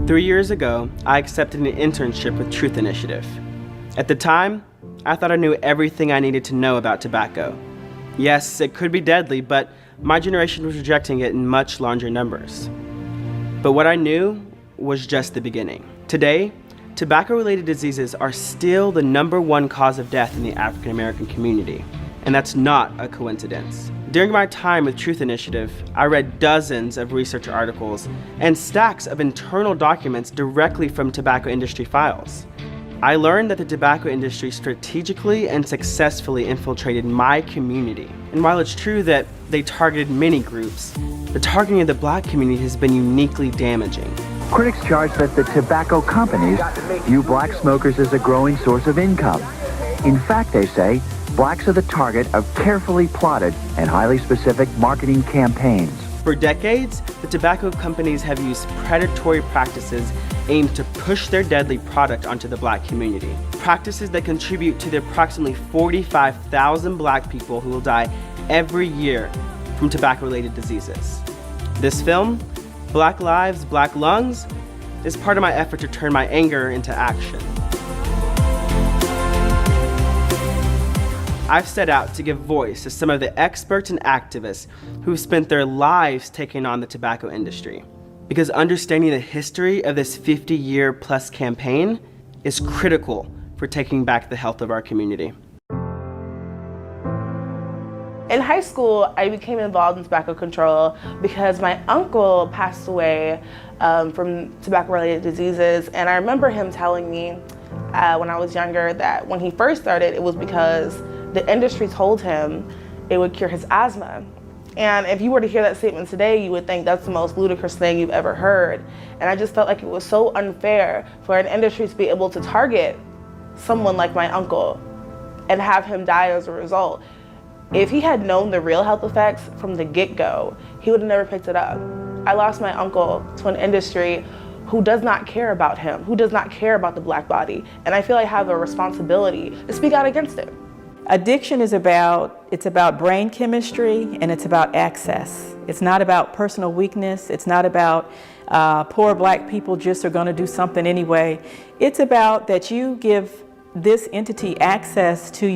3 years ago, I accepted an internship with Truth Initiative. At the time, I thought I knew everything I needed to know about tobacco. Yes, it could be deadly, but my generation was rejecting it in much larger numbers. But what I knew was just the beginning. Today, tobacco-related diseases are still the #1 cause of death in the African American community, and that's not a coincidence. During my time with Truth Initiative, I read dozens of research articles and stacks of internal documents directly from tobacco industry files. I learned that the tobacco industry strategically and successfully infiltrated my community. And while it's true that they targeted many groups, the targeting of the Black community has been uniquely damaging. Critics charge that the tobacco companies view Black smokers as a growing source of income. In fact, they say, Blacks are the target of carefully plotted and highly specific marketing campaigns. For decades, the tobacco companies have used predatory practices aimed to push their deadly product onto the Black community. Practices that contribute to the approximately 45,000 Black people who will die every year from tobacco-related diseases. This film, Black Lives, Black Lungs, is part of my effort to turn my anger into action. I've set out to give voice to some of the experts and activists who've spent their lives taking on the tobacco industry, because understanding the history of this 50-year-plus campaign is critical for taking back the health of our community. In high school, I became involved in tobacco control because my uncle passed away from tobacco-related diseases, and I remember him telling me when I was younger that when he first started, it was because the industry told him it would cure his asthma. And if you were to hear that statement today, you would think that's the most ludicrous thing you've ever heard. And I just felt like it was so unfair for an industry to be able to target someone like my uncle and have him die as a result. If he had known the real health effects from the get-go, he would have never picked it up. I lost my uncle to an industry who does not care about him, who does not care about the Black body. And I feel I have a responsibility to speak out against it. Addiction is about brain chemistry, and it's about access. It's not about personal weakness. It's not about poor Black people just are going to do something anyway. It's about that you give this entity access to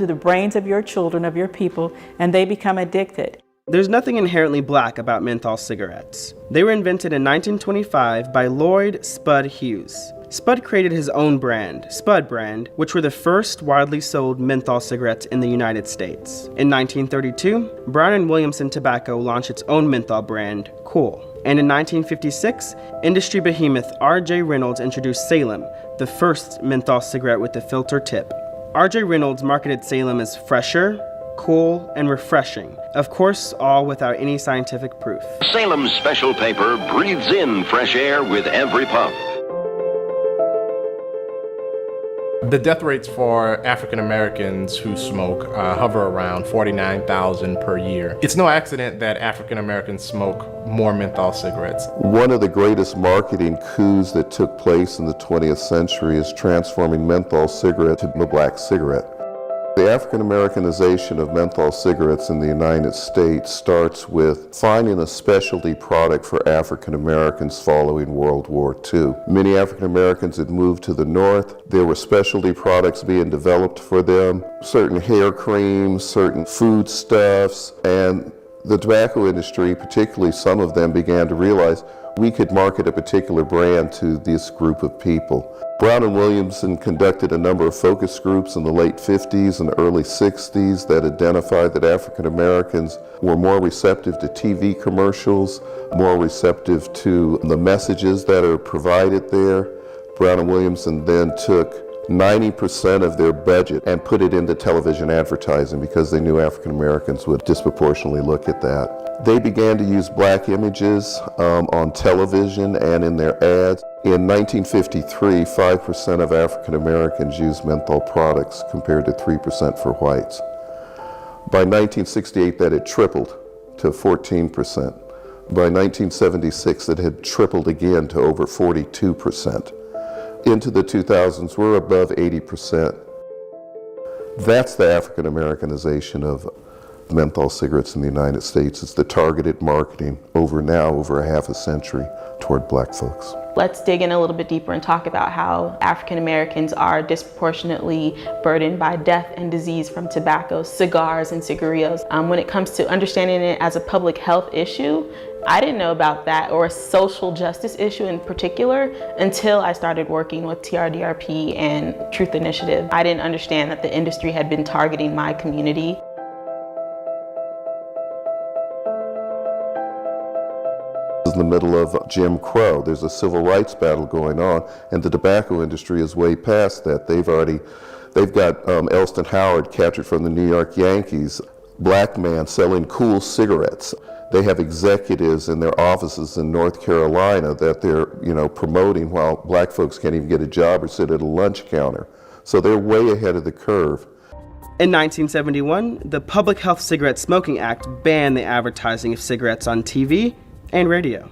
the brains of your children, of your people, and they become addicted. There's nothing inherently Black about menthol cigarettes. They were invented in 1925 by Lloyd Spud Hughes. Spud created his own brand, Spud brand, which were the first widely sold menthol cigarettes in the United States. In 1932, Brown & Williamson Tobacco launched its own menthol brand, Cool. And in 1956, industry behemoth R.J. Reynolds introduced Salem, the first menthol cigarette with the filter tip. R.J. Reynolds marketed Salem as fresher, cool, and refreshing. Of course, all without any scientific proof. Salem's special paper breathes in fresh air with every puff. The death rates for African Americans who smoke hover around 49,000 per year. It's no accident that African Americans smoke more menthol cigarettes. One of the greatest marketing coups that took place in the 20th century is transforming menthol cigarette to the Black cigarette. The African Americanization of menthol cigarettes in the United States starts with finding a specialty product for African Americans following World War II. Many African Americans had moved to the North. There were specialty products being developed for them, certain hair creams, certain foodstuffs, and the tobacco industry, particularly some of them, began to realize we could market a particular brand to this group of people. Brown & Williamson conducted a number of focus groups in the late 50s and early 60s that identified that African Americans were more receptive to TV commercials, more receptive to the messages that are provided there. Brown & Williamson then took 90% of their budget and put it into television advertising because they knew African Americans would disproportionately look at that. They began to use Black images on television and in their ads. In 1953, 5% of African Americans used menthol products compared to 3% for whites. By 1968, that had tripled to 14%. By 1976, it had tripled again to over 42%. Into the 2000s, we're above 80%. That's the African Americanization of menthol cigarettes in the United States is the targeted marketing over a half a century toward black folks. Let's dig in a little bit deeper and talk about how African Americans are disproportionately burdened by death and disease from tobacco, cigars, and cigarillos. When it comes to understanding it as a public health issue, I didn't know about that, or a social justice issue in particular, until I started working with TRDRP and Truth Initiative. I didn't understand that the industry had been targeting my community. In the middle of Jim Crow, there's a civil rights battle going on, and the tobacco industry is way past that. They've got Elston Howard, captured from the New York Yankees, black man selling cool cigarettes. They have executives in their offices in North Carolina that they're, promoting while black folks can't even get a job or sit at a lunch counter. So they're way ahead of the curve. In 1971, the Public Health Cigarette Smoking Act banned the advertising of cigarettes on TV and radio.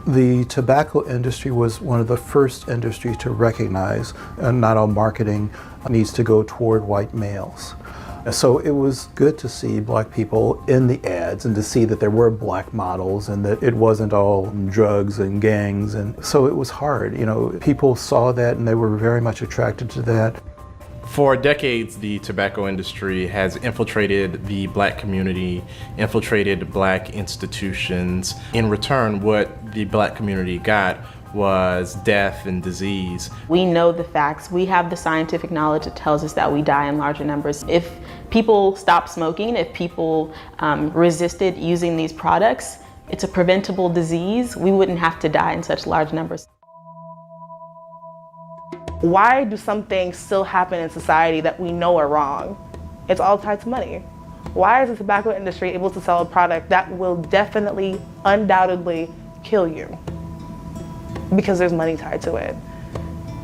The tobacco industry was one of the first industries to recognize not all marketing needs to go toward white males. So it was good to see black people in the ads and to see that there were black models and that it wasn't all drugs and gangs. And so it was hard. People saw that and they were very much attracted to that. For decades, the tobacco industry has infiltrated the black community, infiltrated black institutions. In return, what the black community got was death and disease. We know the facts. We have the scientific knowledge that tells us that we die in larger numbers. If people stopped smoking, if people resisted using these products, it's a preventable disease. We wouldn't have to die in such large numbers. Why do some things still happen in society that we know are wrong? It's all tied to money. Why is the tobacco industry able to sell a product that will definitely, undoubtedly kill you? Because there's money tied to it.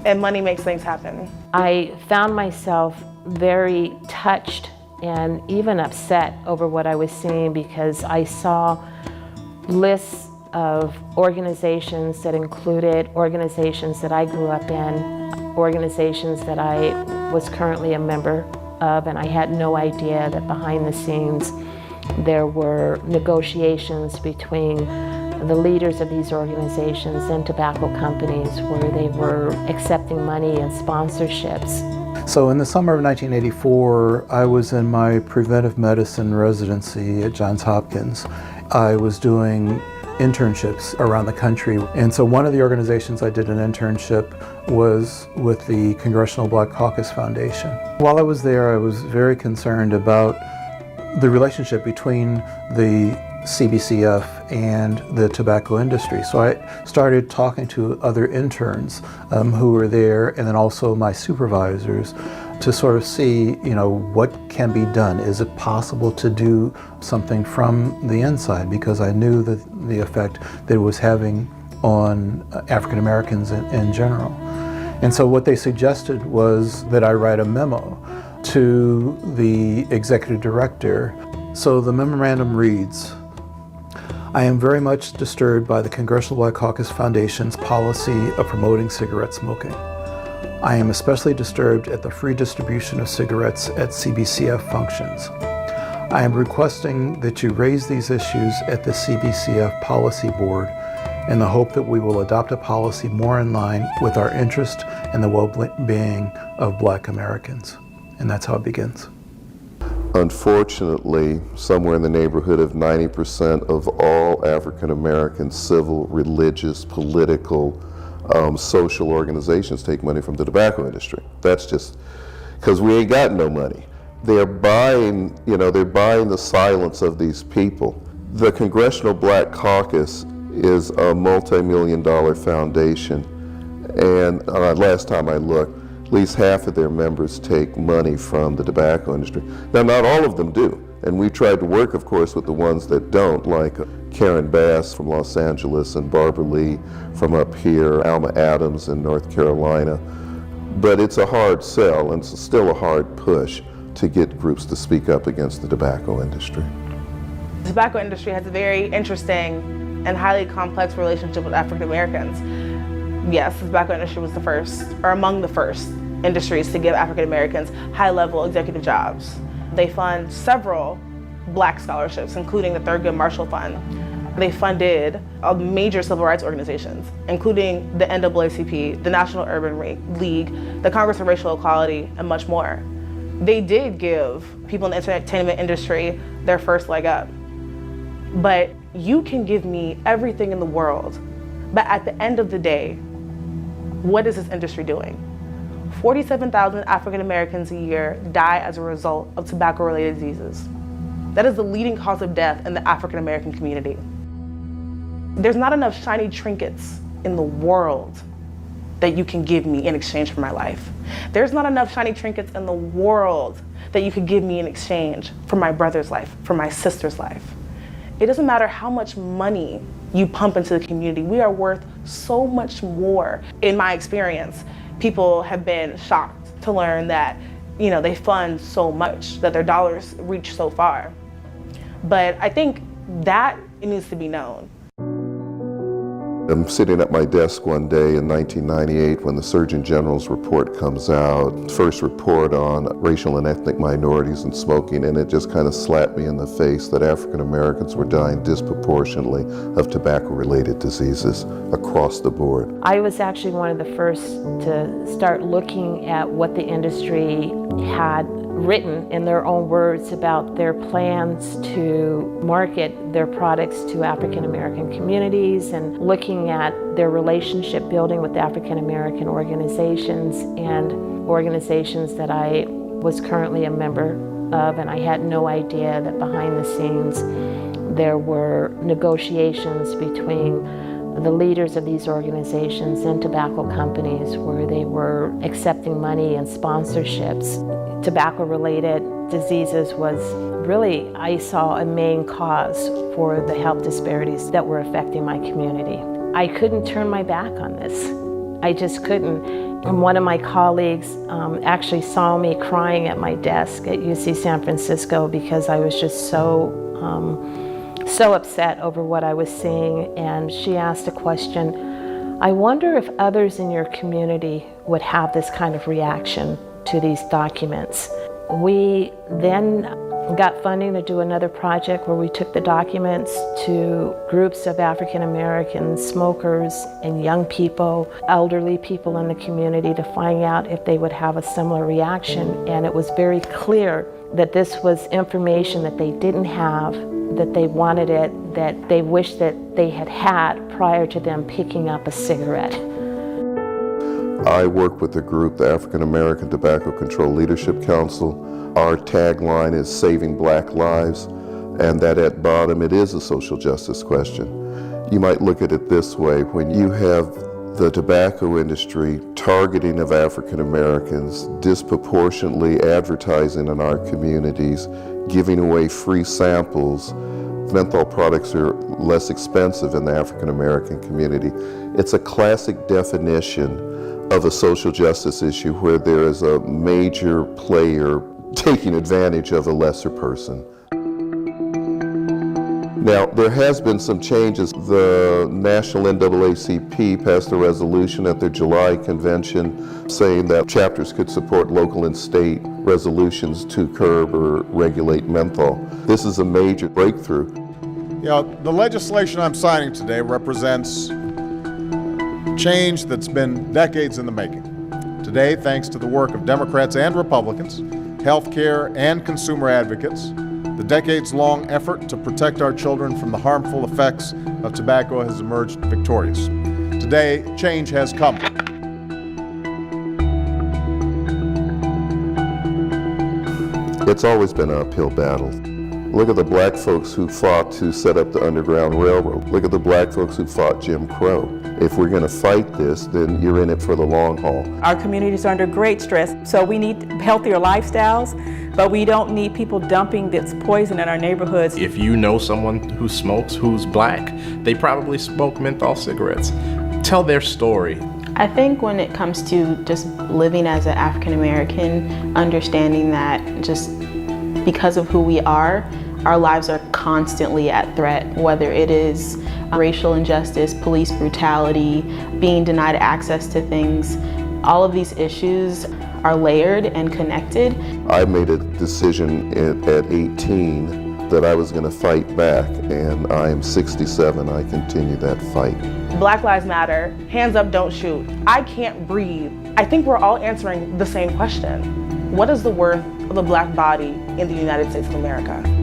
And money makes things happen. I found myself very touched and even upset over what I was seeing, because I saw lists of organizations that included organizations that I grew up in, organizations that I was currently a member of, and I had no idea that behind the scenes there were negotiations between the leaders of these organizations and tobacco companies where they were accepting money and sponsorships. So in the summer of 1984, I was in my preventive medicine residency at Johns Hopkins. I was doing internships around the country. And so one of the organizations I did an internship was with the Congressional Black Caucus Foundation. While I was there, I was very concerned about the relationship between the CBCF and the tobacco industry. So I started talking to other interns who were there, and then also my supervisors, to sort of see, what can be done. Is it possible to do something from the inside? Because I knew that the effect that it was having on African Americans in general. And so what they suggested was that I write a memo to the executive director. So the memorandum reads, I am very much disturbed by the Congressional Black Caucus Foundation's policy of promoting cigarette smoking. I am especially disturbed at the free distribution of cigarettes at CBCF functions. I am requesting that you raise these issues at the CBCF Policy Board in the hope that we will adopt a policy more in line with our interest in the well-being of Black Americans. And that's how it begins. Unfortunately, somewhere in the neighborhood of 90% of all African American civil, religious, political, social organizations take money from the tobacco industry. That's just because we ain't got no money. They're buying, they're buying the silence of these people. The Congressional Black Caucus is a multi-million-dollar foundation, and last time I looked, at least half of their members take money from the tobacco industry. Now, not all of them do, and we tried to work, of course, with the ones that don't, like Karen Bass from Los Angeles and Barbara Lee from up here, Alma Adams in North Carolina. But it's a hard sell, and it's still a hard push to get groups to speak up against the tobacco industry. The tobacco industry has a very interesting and highly complex relationship with African Americans. Yes, the tobacco industry was the first, or among the first industries to give African Americans high-level executive jobs. They fund several Black scholarships, including the Thurgood Marshall Fund. They funded major civil rights organizations, including the NAACP, the National Urban League, the Congress of Racial Equality, and much more. They did give people in the entertainment industry their first leg up. But you can give me everything in the world, but at the end of the day, what is this industry doing? 47,000 African Americans a year die as a result of tobacco-related diseases. That is the leading cause of death in the African American community. There's not enough shiny trinkets in the world that you can give me in exchange for my life. There's not enough shiny trinkets in the world that you could give me in exchange for my brother's life, for my sister's life. It doesn't matter how much money you pump into the community, we are worth so much more. In my experience, people have been shocked to learn that, they fund so much, that their dollars reach so far. But I think that it needs to be known. I'm sitting at my desk one day in 1998 when the Surgeon General's report comes out, first report on racial and ethnic minorities and smoking, and it just kind of slapped me in the face that African Americans were dying disproportionately of tobacco-related diseases across the board. I was actually one of the first to start looking at what the industry had written in their own words about their plans to market their products to African American communities and looking at their relationship building with African American organizations and organizations that I was currently a member of, and I had no idea that behind the scenes there were negotiations between the leaders of these organizations and tobacco companies where they were accepting money and sponsorships. Tobacco-related diseases was really, I saw, a main cause for the health disparities that were affecting my community. I couldn't turn my back on this. I just couldn't. And one of my colleagues actually saw me crying at my desk at UC San Francisco because I was just so upset over what I was seeing, and she asked a question, I wonder if others in your community would have this kind of reaction to these documents. We then got funding to do another project where we took the documents to groups of African American smokers and young people, elderly people in the community to find out if they would have a similar reaction, and it was very clear that this was information that they didn't have, that they wanted it, that they wished that they had had prior to them picking up a cigarette. I work with the group, the African American Tobacco Control Leadership Council. Our tagline is Saving Black Lives, and that at bottom it is a social justice question. You might look at it this way: when you have the tobacco industry targeting of African Americans, disproportionately advertising in our communities, giving away free samples, menthol products are less expensive in the African American community. It's a classic definition of a social justice issue where there is a major player taking advantage of a lesser person. Now, there has been some changes. The National NAACP passed a resolution at their July convention saying that chapters could support local and state resolutions to curb or regulate menthol. This is a major breakthrough. The legislation I'm signing today represents change that's been decades in the making. Today, thanks to the work of Democrats and Republicans, healthcare and consumer advocates, the decades-long effort to protect our children from the harmful effects of tobacco has emerged victorious. Today, change has come. It's always been an uphill battle. Look at the black folks who fought to set up the Underground Railroad. Look at the black folks who fought Jim Crow. If we're going to fight this, then you're in it for the long haul. Our communities are under great stress, so we need healthier lifestyles, but we don't need people dumping this poison in our neighborhoods. If you know someone who smokes who's black, they probably smoke menthol cigarettes. Tell their story. I think when it comes to just living as an African American, understanding that just because of who we are, our lives are constantly at threat, whether it is racial injustice, police brutality, being denied access to things. All of these issues are layered and connected. I made a decision at 18 that I was going to fight back, and I am 67. I continue that fight. Black Lives Matter, hands up, don't shoot. I can't breathe. I think we're all answering the same question. What is the worth of a black body in the United States of America?